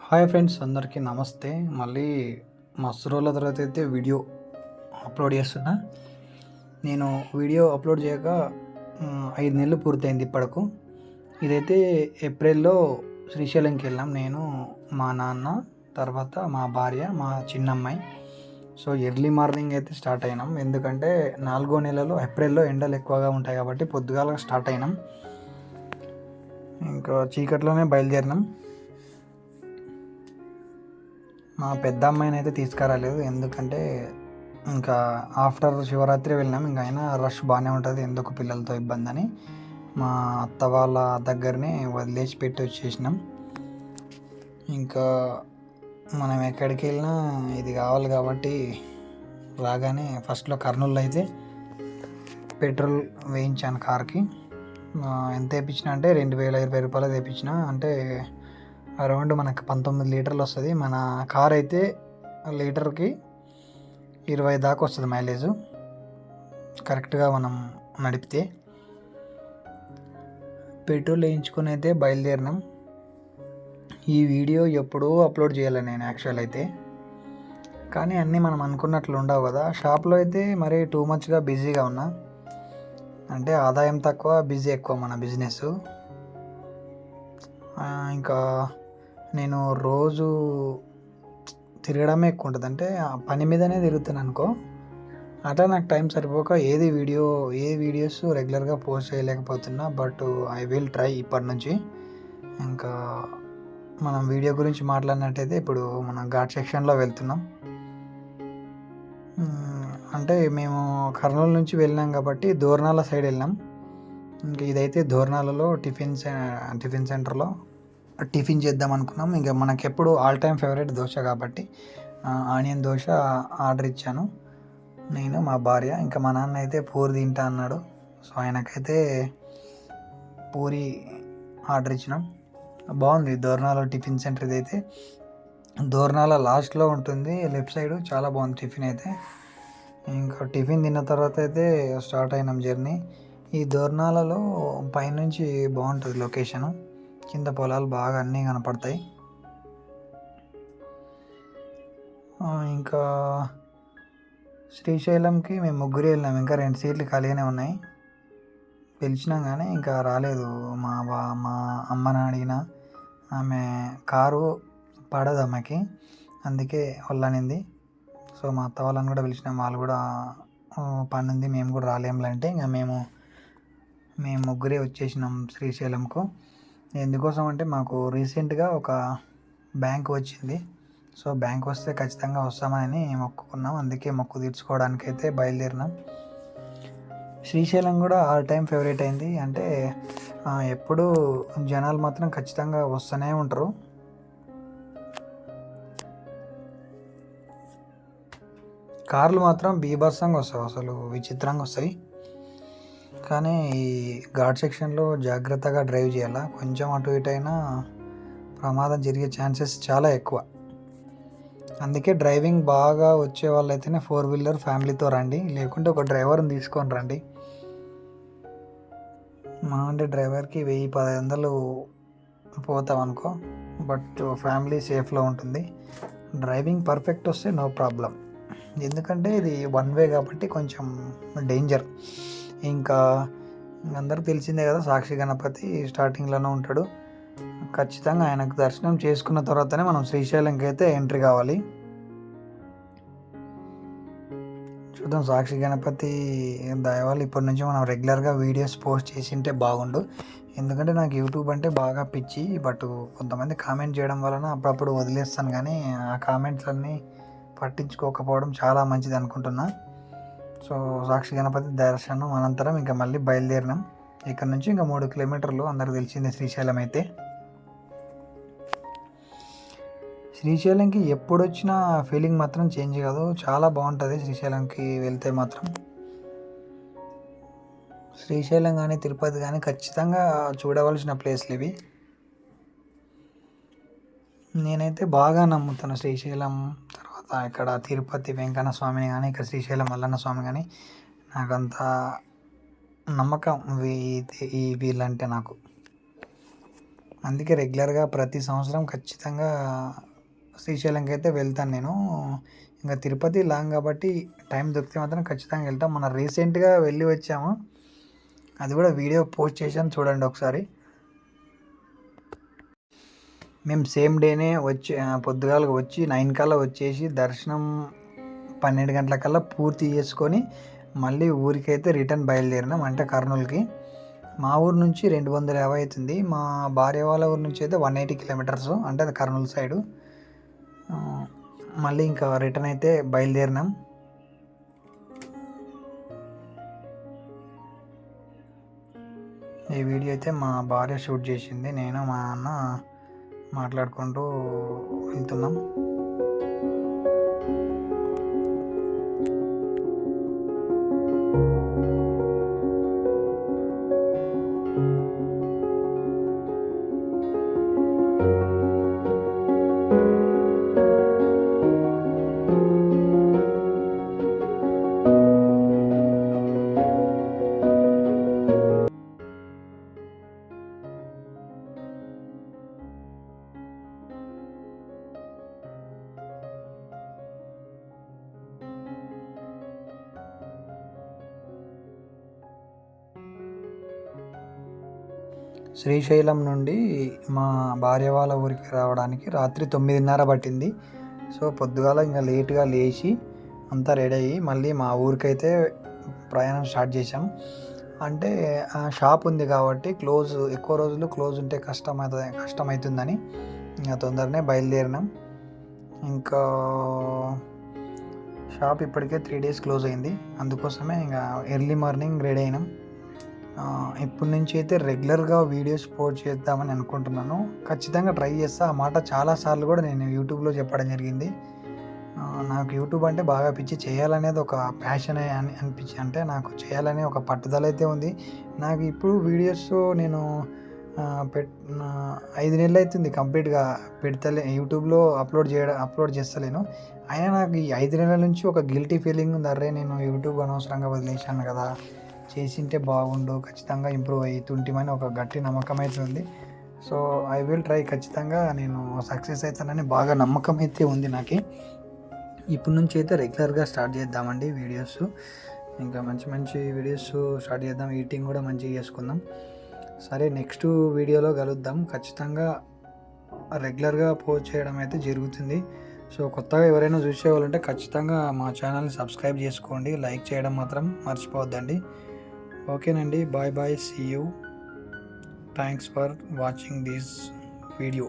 Hi friends, అందరికీ నమస్తే. మళ్ళీ మస్తు రోజుల తర్వాత అయితే వీడియో అప్లోడ్ చేస్తున్నా. నేను వీడియో అప్లోడ్ చేయక 5 నెలలు పూర్తయింది ఇప్పటికు. ఇదైతే ఏప్రిల్‌లో శ్రీశైలంకి వెళ్ళాం. నేను, మా నాన్న, తర్వాత మా భార్య, మా చిన్నమ్మాయి. సో ఎర్లీ మార్నింగ్ అయితే స్టార్ట్ అయినాం. ఎందుకంటే 4వ నెలలో ఏప్రిల్‌లో ఎండలు ఎక్కువగా ఉంటాయి కాబట్టి పొద్దుగాల స్టార్ట్ అయినాం. ఇంకా చీకట్లోనే బయలుదేరినాం. మా పెద్ద అమ్మాయిని అయితే తీసుకురాలేదు, ఎందుకంటే ఇంకా ఆఫ్టర్ శివరాత్రి వెళ్ళినాం. ఇంకా అయినా రష్ బాగానే ఉంటుంది, ఎందుకు పిల్లలతో ఇబ్బంది అని మా అత్త వాళ్ళ దగ్గరనే వదిలేసి పెట్టి వచ్చేసినాం. ఇంకా మనం ఎక్కడికి వెళ్ళినా ఇది కావాలి కాబట్టి రాగానే ఫస్ట్లో కర్నూలులో అయితే పెట్రోల్ వేయించాను కార్కి. ఎంత వేయించిన అంటే 2020 రూపాయలు వేయించిన, అంటే అరౌండ్ మనకు 19 లీటర్లు వస్తుంది. మన కార్ అయితే లీటర్కి 20 దాకా వస్తుంది మైలేజ్, కరెక్ట్గా మనం నడిపితే. పెట్రోల్ వేయించుకొని అయితే బయలుదేరినాం. ఈ వీడియో ఎప్పుడూ అప్లోడ్ చేయాలి నేను యాక్చువల్ అయితే, కానీ అన్నీ మనం అనుకున్నట్లు ఉండవు కదా. షాప్లో అయితే మరీ టూ మచ్గా బిజీగా ఉన్నా, అంటే ఆదాయం తక్కువ బిజీ ఎక్కువ మన బిజినెస్. ఇంకా నేను రోజు తిరగడమే ఎక్కువ ఉంటుంది, అంటే పని మీదనే తిరుగుతాను అనుకో. అట్లా నాకు టైం సరిపోక ఏ వీడియోస్ రెగ్యులర్గా పోస్ట్ చేయలేకపోతున్నా. బట్ ఐ విల్ ట్రై ఇప్పటి నుంచి. ఇంకా మనం వీడియో గురించి మాట్లాడినట్టయితే ఇప్పుడు మనం ఘాట్ సెక్షన్లో వెళ్తున్నాం. అంటే మేము కర్నూలు నుంచి వెళ్ళినాం కాబట్టి దోర్నాల సైడ్ వెళ్ళినాం. ఇంకా ఇదైతే దోర్నాలలో టిఫిన్ సెంటర్లో టిఫిన్ చేద్దాం అనుకున్నాం. ఇంకా మనకి ఎప్పుడు ఆల్ టైమ్ ఫేవరెట్ దోశ కాబట్టి ఆనియన్ దోశ ఆర్డర్ ఇచ్చాను నేను, మా భార్య. ఇంకా మా నాన్న అయితే పూరి తింటా అన్నాడు, సో ఆయనకైతే పూరి ఆర్డర్ ఇచ్చినాం. బాగుంది దోర్నాల టిఫిన్ సెంటర్. ఇదైతే దోర్నాల లాస్ట్లో ఉంటుంది, లెఫ్ట్ సైడ్. చాలా బాగుంది టిఫిన్ అయితే. ఇంకా టిఫిన్ తిన్న తర్వాత అయితే స్టార్ట్ అయినాం జర్నీ. ఈ దోర్నాలలో పైనుంచి బాగుంటుంది లొకేషను, కింద పొలాలు బాగా అన్నీ కనపడతాయి. ఇంకా శ్రీశైలంకి మేము ముగ్గురే వెళ్ళినాం. ఇంకా 2 సీట్లు ఖాళీగానే ఉన్నాయి. పిలిచినాం కానీ ఇంకా రాలేదు. మా అమ్మని అడిగిన, ఆమె కారు పడదు అమ్మకి, అందుకే వెళ్ళనింది. సో మా అత్త వాళ్ళని కూడా పిలిచినాం, వాళ్ళు కూడా పని ఉంది మేము కూడా రాలేములే అంటే ఇంకా మేము ముగ్గురే వచ్చేసినాం శ్రీశైలంకు. ఎందుకోసం అంటే మాకు రీసెంట్గా ఒక బ్యాంక్ వచ్చింది. సో బ్యాంక్ వస్తే ఖచ్చితంగా వస్తామని మొక్కుకున్నాం, అందుకే మొక్కు తీర్చుకోవడానికి అయితే బయలుదేరినాం. శ్రీశైలం కూడా ఆల్ టైమ్ ఫేవరెట్ అయింది. అంటే ఎప్పుడు జనాలు మాత్రం ఖచ్చితంగా వస్తూనే ఉంటారు. కార్లు మాత్రం బీభత్సంగా వస్తాయి, అసలు విచిత్రంగా వస్తాయి. కానీ ఈ ఘాట్ సెక్షన్లో జాగ్రత్తగా డ్రైవ్ చేయాలా, కొంచెం అటు ఇటు అయినా ప్రమాదం జరిగే ఛాన్సెస్ చాలా ఎక్కువ. అందుకే డ్రైవింగ్ బాగా వచ్చే వాళ్ళైతేనే 4-వీలర్ ఫ్యామిలీతో రండి, లేకుంటే ఒక డ్రైవర్ని తీసుకొని రండి. మా అంటే డ్రైవర్కి 1000-1500 పోతాం అనుకో, బట్ ఫ్యామిలీ సేఫ్లో ఉంటుంది. డ్రైవింగ్ పర్ఫెక్ట్ వస్తే నో ప్రాబ్లం, ఎందుకంటే ఇది 1 వే కాబట్టి కొంచెం డేంజర్. ఇంకా అందరికి తెలిసిందే కదా, సాక్షి గణపతి స్టార్టింగ్లోనే ఉంటాడు. ఖచ్చితంగా ఆయనకు దర్శనం చేసుకున్న తర్వాతనే మనం శ్రీశైలంకి అయితే ఎంట్రీ కావాలి. చూద్దాం, సాక్షి గణపతి దయవల్ల ఇప్పటి నుంచి మనం రెగ్యులర్గా వీడియోస్ పోస్ట్ చేసింటే బాగుండు. ఎందుకంటే నాకు యూట్యూబ్ అంటే బాగా పిచ్చి, బట్ కొంతమంది కామెంట్ చేయడం వలన అప్పుడప్పుడు వదిలేస్తాను, కానీ ఆ కామెంట్స్ అన్నీ పట్టించుకోకపోవడం చాలా మంచిది అనుకుంటున్నా. సో సాక్షి గణపతి దర్శనం అనంతరం ఇంకా మళ్ళీ బయలుదేరినాం. ఇక్కడ నుంచి ఇంకా 3 కిలోమీటర్లు, అందరికి తెలిసిందే శ్రీశైలం అయితే. శ్రీశైలంకి ఎప్పుడు వచ్చినా ఫీలింగ్ మాత్రం చేంజ్ కాదు, చాలా బాగుంటుంది శ్రీశైలంకి వెళ్తే మాత్రం. శ్రీశైలం కానీ తిరుపతి కానీ ఖచ్చితంగా చూడవలసిన ప్లేస్లు ఇవి. నేనైతే బాగా నమ్ముతాను శ్రీశైలం తర్వాత ఇక్కడ తిరుపతి వెంకన్న స్వామిని కానీ, ఇక్కడ శ్రీశైలం మల్లన్న స్వామి కానీ. నాకంత నమ్మకం వీళ్ళంటే నాకు. అందుకే రెగ్యులర్గా ప్రతి సంవత్సరం ఖచ్చితంగా శ్రీశైలంకి అయితే వెళ్తాను నేను. ఇంకా తిరుపతి లాంగ్ కాబట్టి టైం దొరికితే మాత్రం ఖచ్చితంగా వెళ్తాం. మన రీసెంట్గా వెళ్ళి వచ్చాము, అది కూడా వీడియో పోస్ట్ చేశాను చూడండి ఒకసారి. మేము సేమ్ డేనే వచ్చి పొద్దుగాలకు వచ్చి 9 కల్లా వచ్చేసి దర్శనం 12 గంటలకల్లా పూర్తి చేసుకొని మళ్ళీ ఊరికైతే రిటర్న్ బయలుదేరినాం, అంటే కర్నూలుకి. మా ఊరు నుంచి 250 అవుతుంది, మా భార్య వాళ్ళ ఊరు నుంచి అయితే 180 కిలోమీటర్స్, అంటే అది కర్నూలు సైడు. మళ్ళీ ఇంకా రిటర్న్ అయితే బయలుదేరినాం. ఈ వీడియో అయితే మా భార్య షూట్ చేసింది, నేను మా అన్న మాట్లాడుకుంటూ వెళ్తున్నాం. శ్రీశైలం నుండి మా భార్య వాళ్ళ ఊరికి రావడానికి రాత్రి 9:30 పట్టింది. సో పొద్దుగాల ఇంకా లేట్గా లేచి అంతా రెడీ అయ్యి మళ్ళీ మా ఊరికైతే ప్రయాణం స్టార్ట్ చేసాం. అంటే షాప్ ఉంది కాబట్టి ఎక్కువ రోజులు క్లోజ్ ఉంటే కష్టమవుతుందని ఇంకా తొందరనే బయలుదేరినాం. ఇంకా షాప్ ఇప్పటికే 3 days క్లోజ్ అయింది, అందుకోసమే ఇంకా ఎర్లీ మార్నింగ్ రెడీ అయినాం. ఇప్పటి నుంచి అయితే రెగ్యులర్గా వీడియోస్ పోస్ట్ చేద్దామని అనుకుంటున్నాను. ఖచ్చితంగా ట్రై చేస్తా. ఆ మాట చాలాసార్లు కూడా నేను యూట్యూబ్లో చెప్పడం జరిగింది. నాకు యూట్యూబ్ అంటే బాగా పిచ్చి, చేయాలనేది ఒక ప్యాషన్ అనిపించి, అంటే నాకు చేయాలనే ఒక పట్టుదల అయితే ఉంది. నాకు ఇప్పుడు వీడియోస్ నేను 5 నెలలు అవుతుంది కంప్లీట్గా యూట్యూబ్లో అప్లోడ్ చేస్తలేను. అయినా నాకు ఈ 5 నెలల నుంచి ఒక గిల్టీ ఫీలింగ్ ఉంది. అరే నేను యూట్యూబ్ అనవసరంగా వదిలేశాను కదా, చేసింటే బాగుండు, ఖచ్చితంగా ఇంప్రూవ్ అవుతుంటామని ఒక గట్టి నమ్మకం అయితే ఉంది. సో ఐ విల్ ట్రై, ఖచ్చితంగా నేను సక్సెస్ అవుతానని బాగా నమ్మకం అయితే ఉంది నాకు. ఇప్పటి నుంచి అయితే రెగ్యులర్గా స్టార్ట్ చేద్దామండి వీడియోస్. ఇంకా మంచి మంచి వీడియోస్ స్టార్ట్ చేద్దాం, ఈటింగ్ కూడా మంచిగా చేసుకుందాం. సరే, నెక్స్ట్ వీడియోలో కలుద్దాం. ఖచ్చితంగా రెగ్యులర్గా పోస్ట్ చేయడం అయితే జరుగుతుంది. సో కొత్తగా ఎవరైనా చూసే వాళ్ళు ఉంటే ఖచ్చితంగా మా ఛానల్ని సబ్స్క్రైబ్ చేసుకోండి, లైక్ చేయడం మాత్రం మర్చిపోవద్దండి. ఓకేనండి, bye bye, see you. Thanks for watching this video.